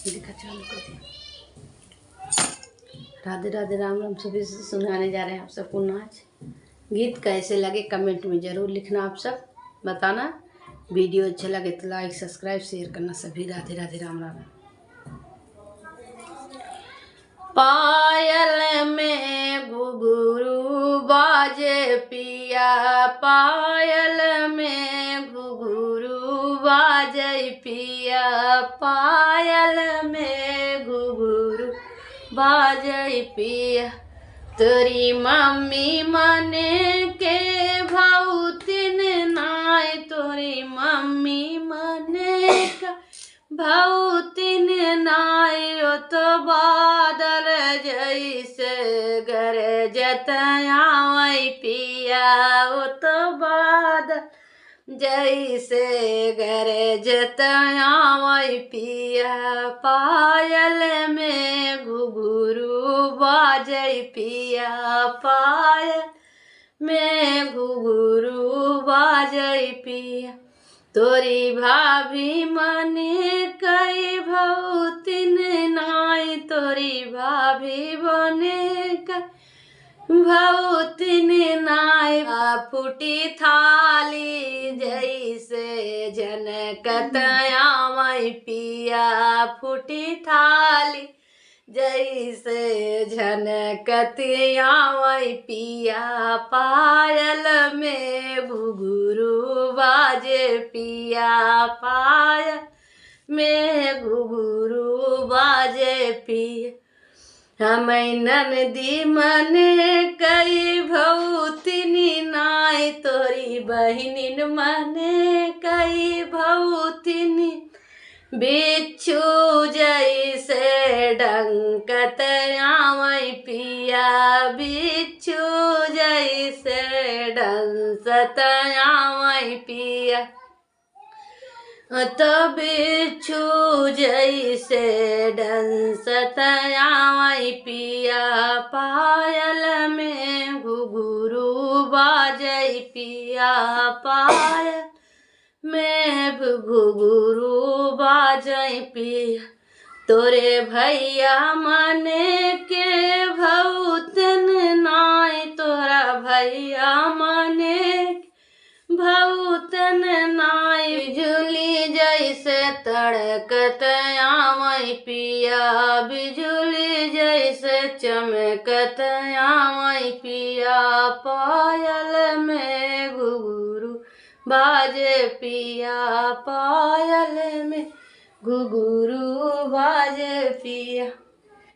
दिखा चालू कर दिया। राधे राधे राम राम। सभी से सुनाने जा रहे हैं आप सबको नाच गीत। कैसे लगे कमेंट में ज़रूर लिखना, आप सब बताना। वीडियो अच्छा लगे तो लाइक सब्सक्राइब शेयर करना सभी। राधे राधे राम राम। पायल में घुघरू बाजे पिया, पायल में घुघरू बाजे पिया, पायल में घुघरू बाजे पिया। तोरी मम्मी मने के भौतिन नाय, तोरी मम्मी मने का भौतिन नाय। ओ तो बादल जैसे गरजत आवै पिया, ओ तो बादल जैसे गरजत आवै पिया। पायल में घुघरू बाजै पिया, पायल में घुघरू बाजै पिया। तोरी भाभी मने कई भौतिन नाय, तोरी भाभी बने कई भौतिन नाय। फूटी थाली जैसे जनकत आवै पिया, फूटी थाली जैसे झनकत आवै पिया। पायल में घुघरू बाजे पिया, पायल में घुघरू बाजे पिया। हमै ननदी मने कई भौतिन नाय, तोरी बहिनिन मने कई भौतिन। बिच्छू जैसे डंकत आवै पिया, बिच्छू जैसे डंसत आवै पिया। तो बिच्छू जैसे डंसत आवै पिया। पायल में घुघरू बाजै पिया, पायल में घुघरू बाजै पिया। तोरे भैया मने के भौतिन नाय, तोरा भैया मने भौतिन नाय। बिजुली जैसे तड़कत आवै पिया, बिजुली जैसे चमकत आवै पिया। पायल में घुघरू बाजे पिया, पायल में घुघरू बाजे पिया।